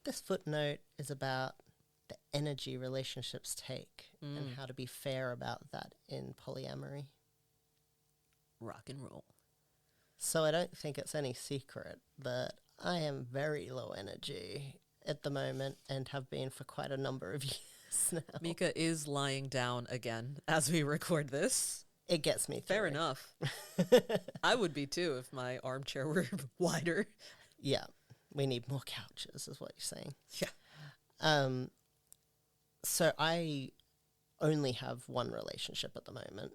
this footnote is about the energy relationships take and how to be fair about that in polyamory. Rock and roll. So I don't think it's any secret that I am very low energy at the moment and have been for quite a number of years now. Meka is lying down again as we record this. It gets me through. Fair enough. I would be too if my armchair were wider. Yeah, we need more couches is what you're saying. Yeah. So I only have one relationship at the moment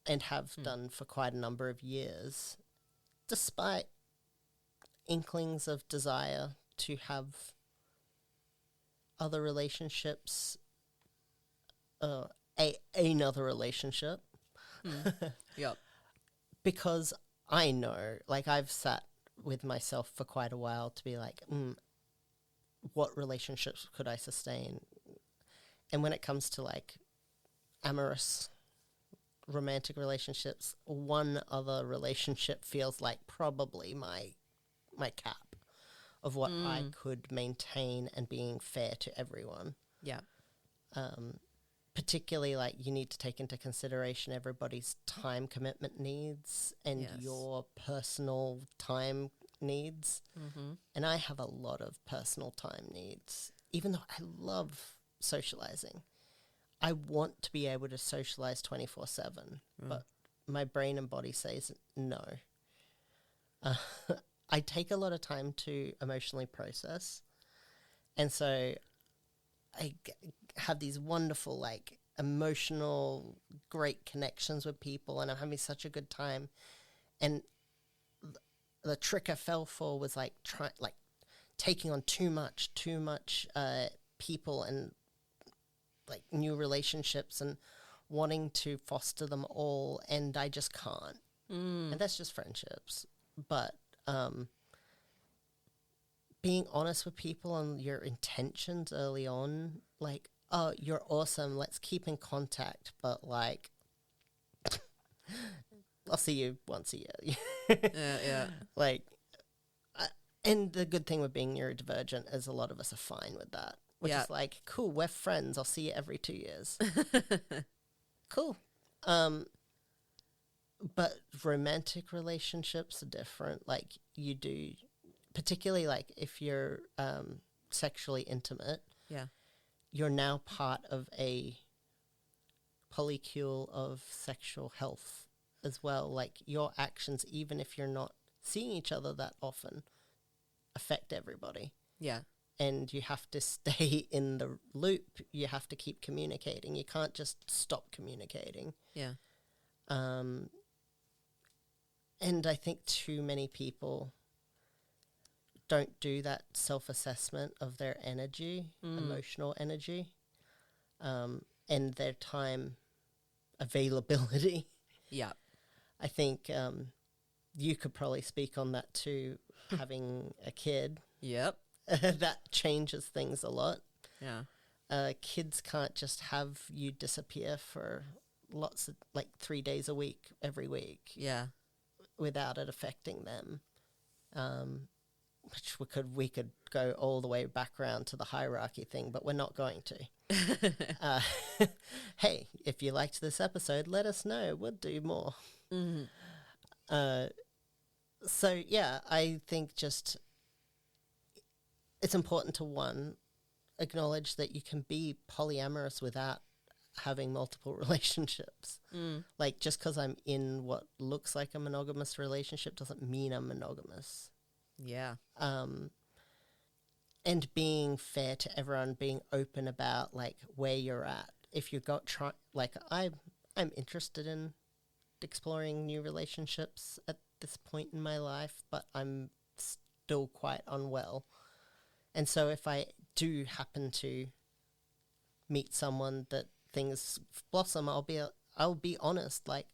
and have done for quite a number of years, despite inklings of desire to have other relationships, another relationship. Yep. Because I know, like, I've sat with myself for quite a while to be like, what relationships could I sustain? And when it comes to, like, amorous romantic relationships, one other relationship feels like probably my cap of what I could maintain and being fair to everyone. Yeah. Particularly, like, you need to take into consideration everybody's time commitment needs and your personal time needs. And I have a lot of personal time needs. Even though I love socializing, I want to be able to socialize 24/7, but my brain and body says no. I take a lot of time to emotionally process. And so I have these wonderful, like, emotional, great connections with people, and I'm having such a good time. And the trick I fell for was, like, taking on too much people and, like, new relationships and wanting to foster them all, and I just can't. And that's just friendships. But being honest with people on your intentions early on, like, oh, you're awesome, let's keep in contact, but, like, I'll see you once a year. Yeah. Like, and the good thing with being neurodivergent is a lot of us are fine with that. Which is like, cool, we're friends, I'll see you every 2 years. Cool. But romantic relationships are different. Like, you do, particularly, like, if you're sexually intimate, you're now part of a polycule of sexual health as well. Like, your actions, even if you're not seeing each other that often, affect everybody. Yeah. And you have to stay in the loop. You have to keep communicating. You can't just stop communicating. Yeah. And I think too many people don't do that self-assessment of their energy, emotional energy, and their time availability. Yeah. I think you could probably speak on that too, having a kid. Yep. That changes things a lot. Yeah. Kids can't just have you disappear for lots of, like, 3 days a week, every week. Yeah. Without it affecting them. Which we could go all the way back around to the hierarchy thing, but we're not going to. Hey, if you liked this episode, let us know. We'll do more. So, yeah, I think just it's important to, one, acknowledge that you can be polyamorous without having multiple relationships. Like, just because I'm in what looks like a monogamous relationship doesn't mean I'm monogamous. Yeah. And being fair to everyone, being open about, like, where you're at. If you got I'm interested in exploring new relationships at this point in my life, but I'm still quite unwell. And so if I do happen to meet someone that things blossom, I'll be honest. Like,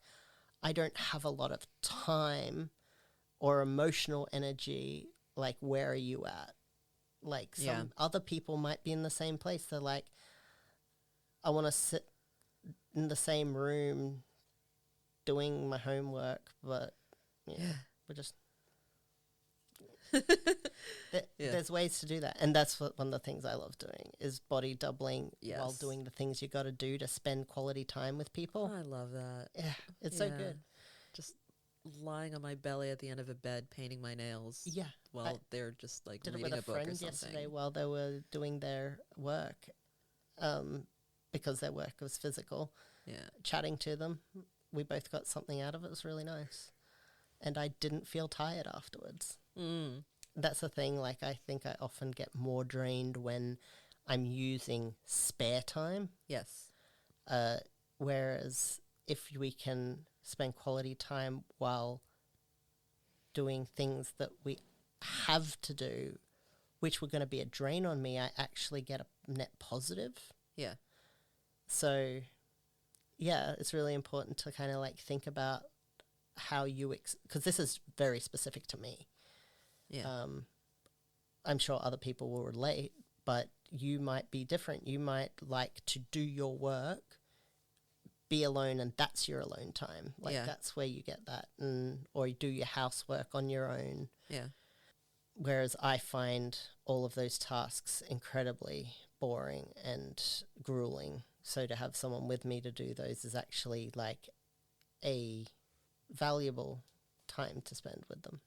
I don't have a lot of time or emotional energy. Like, where are you at? Like, some other people might be in the same place. They're like, I want to sit in the same room doing my homework, but we're just There's ways to do that. And that's one of the things I love doing is body doubling while Yes. doing the things you got to do to spend quality time with people. I love that. Yeah, it's so good. Just lying on my belly at the end of a bed, painting my nails. Yeah. While they're just like Did it reading with a book or friend something. yesterday while they were doing their work, because their work was physical. Yeah. Chatting to them, we both got something out of it. It was really nice, and I didn't feel tired afterwards. That's the thing. Like, I think I often get more drained when I'm using spare time. Yes. Whereas if we can spend quality time while doing things that we have to do, which were going to be a drain on me, I actually get a net positive. Yeah. So, yeah, it's really important to kind of like think about how you, because this is very specific to me. Yeah. I'm sure other people will relate, but you might be different. You might like to do your work, be alone, and that's your alone time. Like, that's where you get that. Or you do your housework on your own. Yeah. Whereas I find all of those tasks incredibly boring and grueling. So to have someone with me to do those is actually like a valuable time to spend with them.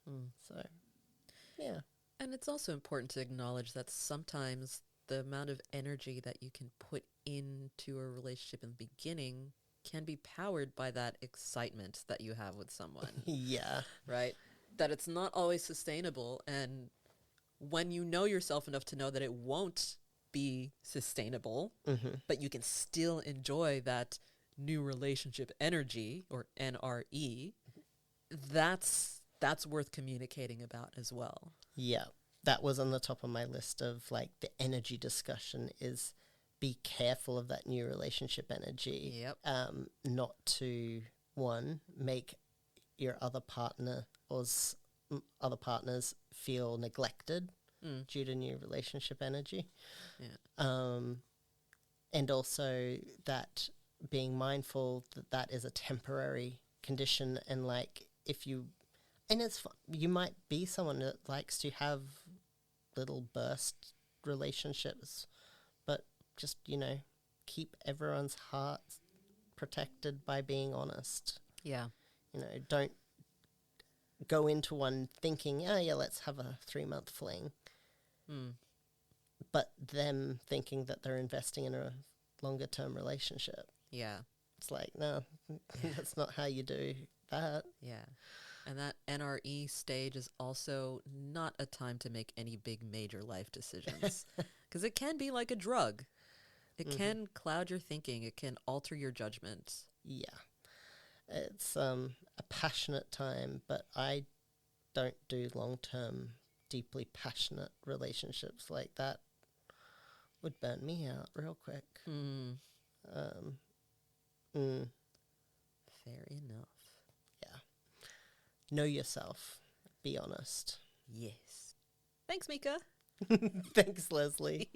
So, yeah. And it's also important to acknowledge that sometimes the amount of energy that you can put into a relationship in the beginning can be powered by that excitement that you have with someone. Yeah. Right? That it's not always sustainable. And when you know yourself enough to know that it won't be sustainable, but you can still enjoy that new relationship energy, or NRE, that's worth communicating about as well. Yeah. That was on the top of my list of like the energy discussion is be careful of that new relationship energy. Yep. Not to, one, make your other partner or other partners feel neglected due to new relationship energy. Yeah. And also that being mindful that that is a temporary condition, and like if you, and it's you might be someone that likes to have little burst relationships, but just, you know, keep everyone's hearts protected by being honest. Yeah. You know, don't go into one thinking, oh yeah, let's have a 3-month fling. But them thinking that they're investing in a longer term relationship. Yeah. It's like, no, that's not how you do that. Yeah. And that NRE stage is also not a time to make any big major life decisions, because it can be like a drug. It can cloud your thinking. It can alter your judgment. Yeah. It's a passionate time, but I don't do long-term, deeply passionate relationships like that. Would burn me out real quick. Fair enough. Yeah. Know yourself. Be honest. Yes. Thanks, Meka. Thanks, Leslie.